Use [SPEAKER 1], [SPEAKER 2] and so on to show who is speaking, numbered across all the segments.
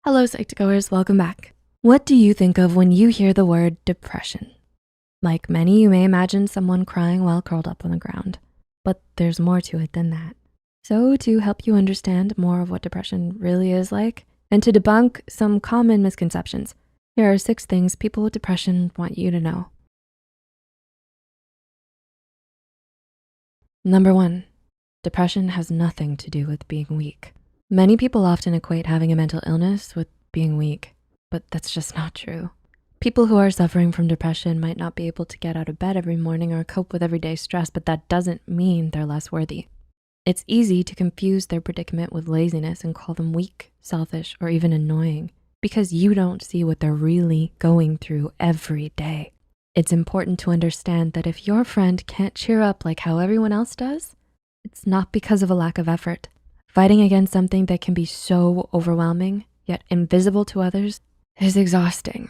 [SPEAKER 1] Hello, Psych2Goers, welcome back. What do you think of when you hear the word depression? Like many, you may imagine someone crying while curled up on the ground, but there's more to it than that. So to help you understand more of what depression really is like, and to debunk some common misconceptions, here are 6 things people with depression want you to know. Number 1, depression has nothing to do with being weak. Many people often equate having a mental illness with being weak, but that's just not true. People who are suffering from depression might not be able to get out of bed every morning or cope with everyday stress, but that doesn't mean they're less worthy. It's easy to confuse their predicament with laziness and call them weak, selfish, or even annoying because you don't see what they're really going through every day. It's important to understand that if your friend can't cheer up like how everyone else does, it's not because of a lack of effort. Fighting against something that can be so overwhelming, yet invisible to others, is exhausting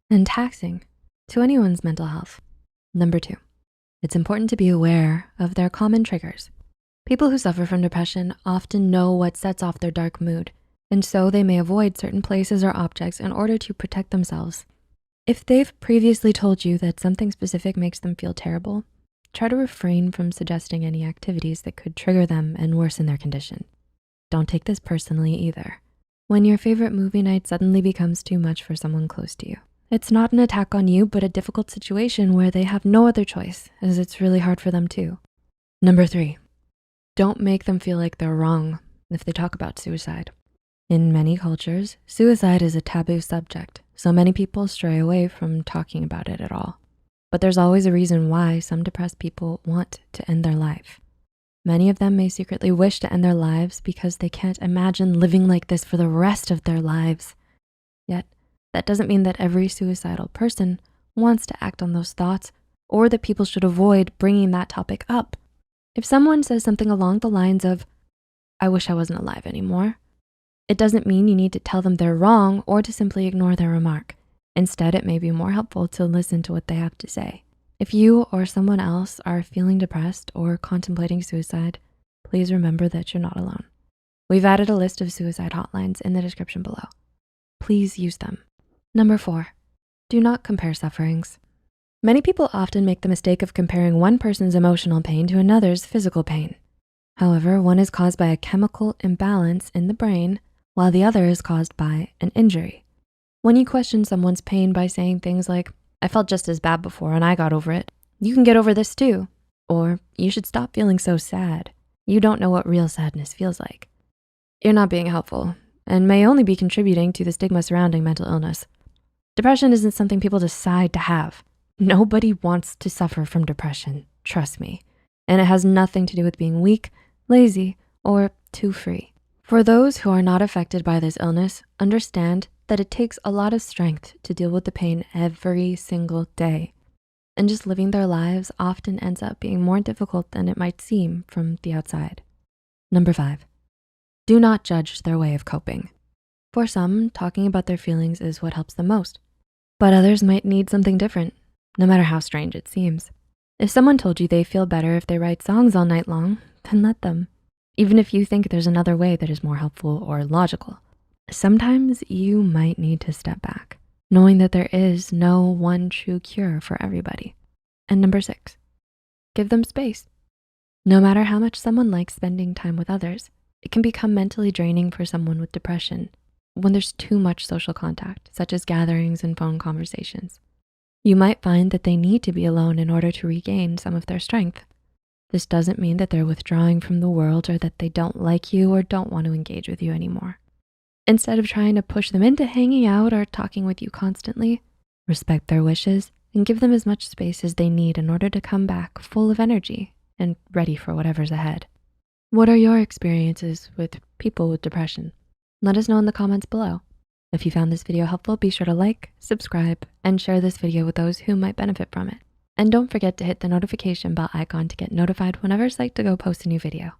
[SPEAKER 1] and taxing to anyone's mental health. Number 2, it's important to be aware of their common triggers. People who suffer from depression often know what sets off their dark mood, and so they may avoid certain places or objects in order to protect themselves. If they've previously told you that something specific makes them feel terrible, try to refrain from suggesting any activities that could trigger them and worsen their condition. Don't take this personally either. When your favorite movie night suddenly becomes too much for someone close to you, it's not an attack on you, but a difficult situation where they have no other choice, as it's really hard for them too. Number 3, don't make them feel like they're wrong if they talk about suicide. In many cultures, suicide is a taboo subject, so many people stray away from talking about it at all. But there's always a reason why some depressed people want to end their life. Many of them may secretly wish to end their lives because they can't imagine living like this for the rest of their lives. Yet, that doesn't mean that every suicidal person wants to act on those thoughts or that people should avoid bringing that topic up. If someone says something along the lines of, "I wish I wasn't alive anymore," it doesn't mean you need to tell them they're wrong or to simply ignore their remark. Instead, it may be more helpful to listen to what they have to say. If you or someone else are feeling depressed or contemplating suicide, please remember that you're not alone. We've added a list of suicide hotlines in the description below. Please use them. Number 4, do not compare sufferings. Many people often make the mistake of comparing one person's emotional pain to another's physical pain. However, one is caused by a chemical imbalance in the brain, while the other is caused by an injury. When you question someone's pain by saying things like, "I felt just as bad before and I got over it. You can get over this too." Or, "You should stop feeling so sad. You don't know what real sadness feels like." You're not being helpful and may only be contributing to the stigma surrounding mental illness. Depression isn't something people decide to have. Nobody wants to suffer from depression, trust me. And it has nothing to do with being weak, lazy, or too free. For those who are not affected by this illness, understand that it takes a lot of strength to deal with the pain every single day. And just living their lives often ends up being more difficult than it might seem from the outside. Number 5, do not judge their way of coping. For some, talking about their feelings is what helps them most, but others might need something different, no matter how strange it seems. If someone told you they feel better if they write songs all night long, then let them, even if you think there's another way that is more helpful or logical. Sometimes you might need to step back, knowing that there is no one true cure for everybody. And number 6, give them space. No matter how much someone likes spending time with others, it can become mentally draining for someone with depression when there's too much social contact, such as gatherings and phone conversations. You might find that they need to be alone in order to regain some of their strength. This doesn't mean that they're withdrawing from the world or that they don't like you or don't want to engage with you anymore. Instead of trying to push them into hanging out or talking with you constantly, respect their wishes and give them as much space as they need in order to come back full of energy and ready for whatever's ahead. What are your experiences with people with depression? Let us know in the comments below. If you found this video helpful, be sure to like, subscribe, and share this video with those who might benefit from it. And don't forget to hit the notification bell icon to get notified whenever Psych2Go posts a new video.